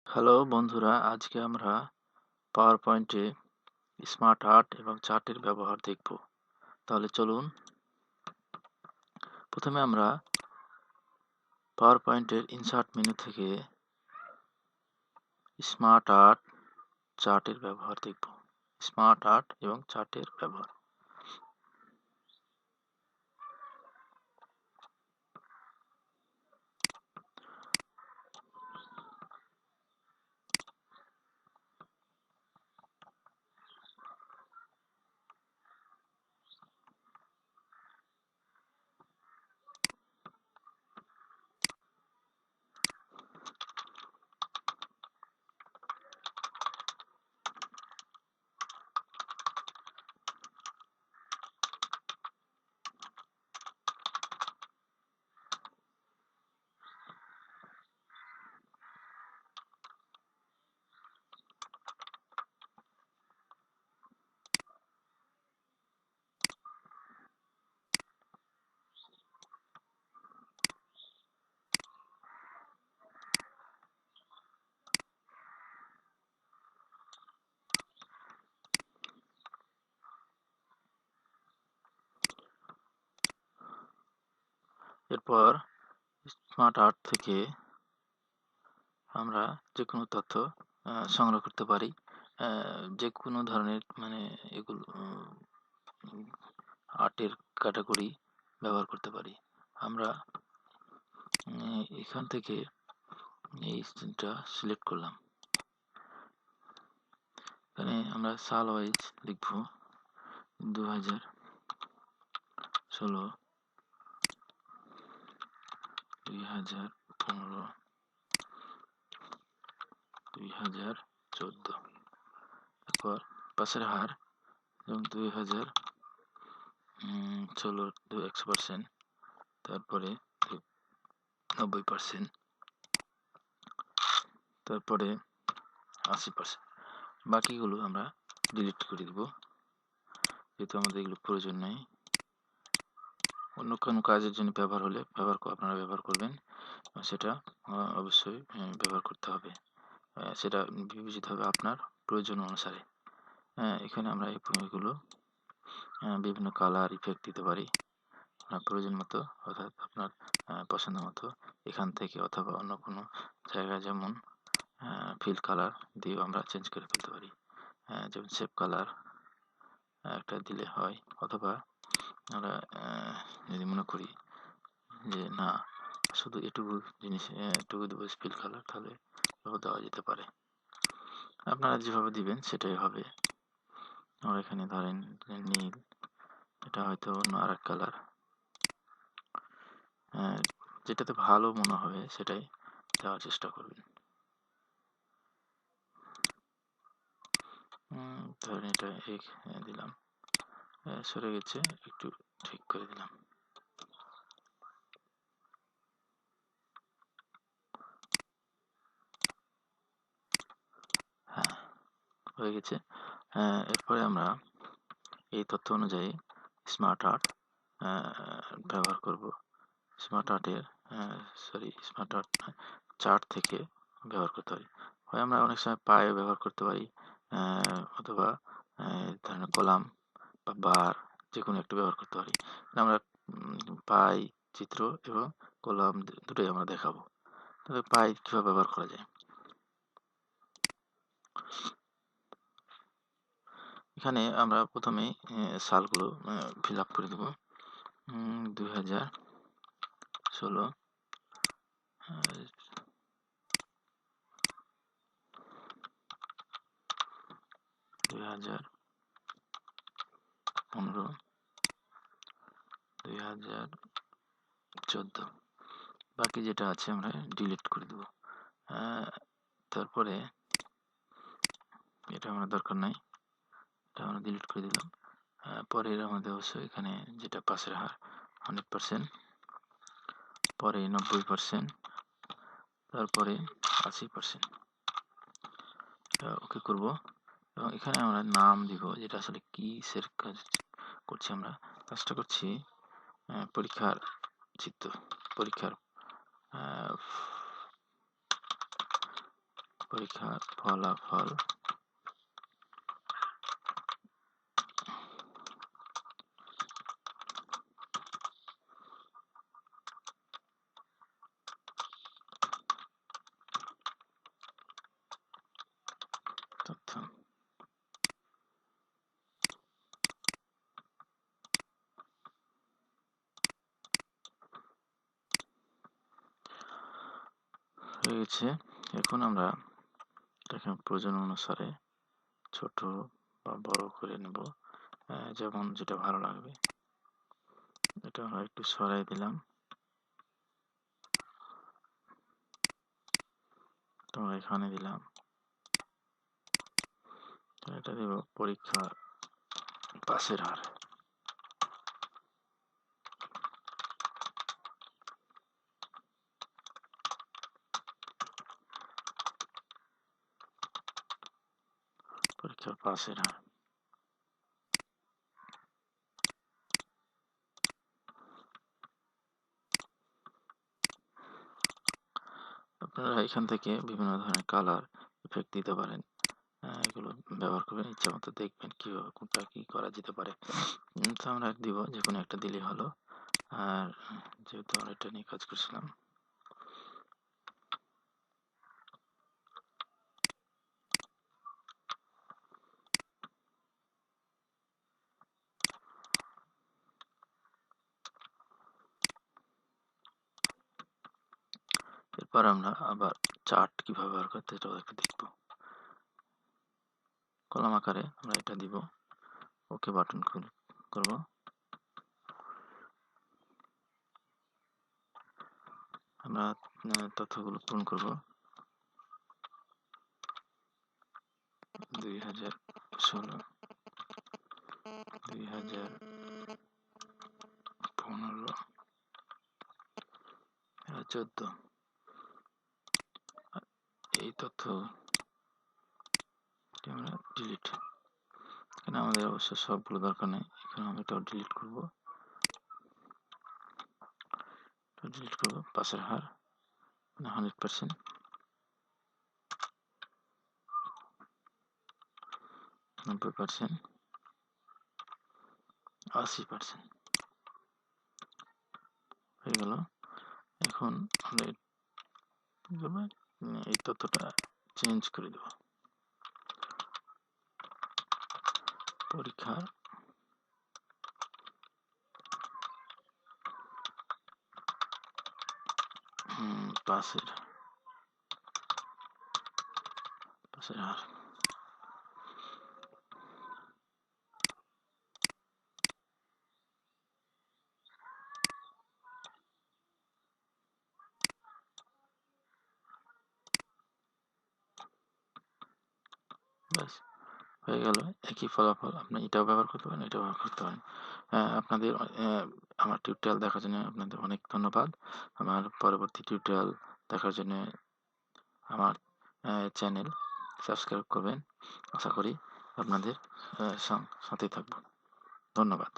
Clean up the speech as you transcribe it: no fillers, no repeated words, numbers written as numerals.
Hello বন্ধুরা, আজকে আমরা পাওয়ার পয়েন্টে স্মার্ট আর্ট এবং চার্টের ব্যবহার দেখব। তাহলে চলুন, প্রথমে আমরা পাওয়ার পয়েন্টের ইনসার্ট মেনু থেকে স্মার্ট আর্ট চার্টের ব্যবহার দেখব। স্মার্ট আর্ট এবং চার্টের ব্যবহার। এরপর স্মার্ট আর্ট থেকে আমরা যে কোনো তথ্য সংগ্রহ করতে পারি। যে কোনো ধরনের এগুলো আর্টের ক্যাটাগরি ব্যবহার করতে পারি। আমরা এখান থেকে এই সিনটা সিলেক্ট করলাম। এখানে আমরা সাল ওয়াইজ লিখব 2016, 2015, 2014। তারপর পাসের হার যেমন 2016 100%, তারপরে 90%, তারপরে 80%। বাকিগুলো আমরা ডিলিট করে দিব, যেহেতু আমাদের এগুলো প্রয়োজন নেই। অন্য কোনো কাজের জন্য ব্যবহার হলে আপনারা ব্যবহার করবেন, সেটা অবশ্যই ব্যবহার করতে হবে। সেটা বিবেচিত হবে আপনার প্রয়োজন অনুসারে। এখানে আমরা এগুলো বিভিন্ন কালার ইফেক্ট দিতে পারি আপনার প্রয়োজন মতো, অর্থাৎ আপনার পছন্দ মতো এখান থেকে, অথবা অন্য কোনো জায়গায় যেমন ফিল কালার দিয়েও আমরা চেঞ্জ করে ফেলতে পারি। যেমন শেপ কালার একটা দিলে হয়, অথবা আমরা যদি মনে করি যে না, শুধু এটুকু জিনিস এটুকু দেবো ফিল কালার, তাহলে দেওয়া যেতে পারে। আপনারা যেভাবে দিবেন সেটাই হবে। আমরা এখানে ধরেন নীল, এটা হয়তো অন্য আর এক কালার, যেটাতে ভালো মনে হবে সেটাই দেওয়ার চেষ্টা করবেন। ধরেন এটা দিলাম, সরে গেছে, একটু ঠিক করে দিলাম। হ্যাঁ, হয়ে গেছে। এরপরে আমরা এই তথ্য অনুযায়ী স্মার্ট আর্ট ব্যবহার করব। স্মার্ট আর্টের স্মার্ট আর্ট চার্ট থেকে ব্যবহার করতে পারি। হয় আমরা অনেক সময় পায়ে ব্যবহার করতে পারি, অথবা ধরেন কলাম বা বার, যে কোনো একটা ব্যবহার করতে পারি। আমরা পাই চিত্র এবং কলাম দুটোই আমরা দেখাবো। তবে পাই কীভাবে ব্যবহার করা যায়, এখানে আমরা প্রথমেই সালগুলো ফিল আপ করে দেব। 2016, 2015, 2014। বাকি যেটা আছে আমরা ডিলিট করে দেব। তারপরে এটা আমার দরকার নাই, এটা আমরা ডিলিট করে দিলাম। পরের আমাদের অবশ্যই এখানে যেটা পাসের হার 100%, পরে 90%, তারপরে 80%। ওকে করব, এবং এখানে আমরা নাম দিব, যেটা আসলে কিসের কাজ করছি। আমরা কাজটা করছি পরীক্ষার চিত্র, পরীক্ষার পরীক্ষার ফলাফল তথ্য। হয়ে গেছে। এখন আমরা এটাকে প্রয়োজন অনুসারে ছোট বা বড় করে নেব, যেমন যেটা ভালো লাগবে। এটা আমরা একটু সরাই দিলাম, তোমরা এখানে দিলাম। এটা দেব পরীক্ষার পাসের হার। পরীক্ষার পাসের হার। আপনারা এখান থেকে বিভিন্ন ধরনের কালার ইফেক্ট দিতে পারেন, এগুলো ব্যবহার করবেন, ইচ্ছা মতো দেখবেন কিভাবে কোনটা কি করা যেতে পারে। তো আমরা দিব, যে কোনো একটা দিলেই হলো। আর যেহেতু আমরা এটা নিয়ে কাজ করছিলাম, এরপর আমরা আবার চার্ট কিভাবে ব্যবহার করতে এটাও একটু দেখব। কলাম আকারে আমরা এটা দিব, ওকে বাটন করব। আমরা তথ্যগুলো পূরণ করব। 2016, 2015, আর 14। এই তথ্য আমরা ডিলিট, এখানে আমাদের অবশ্য সবগুলো দরকার নেই, এখানে আমি এটাও ডিলিট করব। ডিলিট করব। পাসের হার 100%, 90%, 80% হয়ে গেল। এখন আমরা এই তথ্যটা চেঞ্জ করে দেব। পরীক্ষার পাসের হার। ব্যাস হয়ে গেল। একই ফলাফল আপনি এটাও ব্যবহার করতে পারেন, এটাও ব্যবহার করতে পারেন। আপনাদের আমার টিউটোরিয়াল দেখার জন্য আপনাদের অনেক ধন্যবাদ। আমার পরবর্তী টিউটোরিয়াল দেখার জন্য আমার চ্যানেল সাবস্ক্রাইব করবেন। আশা করি আপনাদের সাথে থাকব। ধন্যবাদ।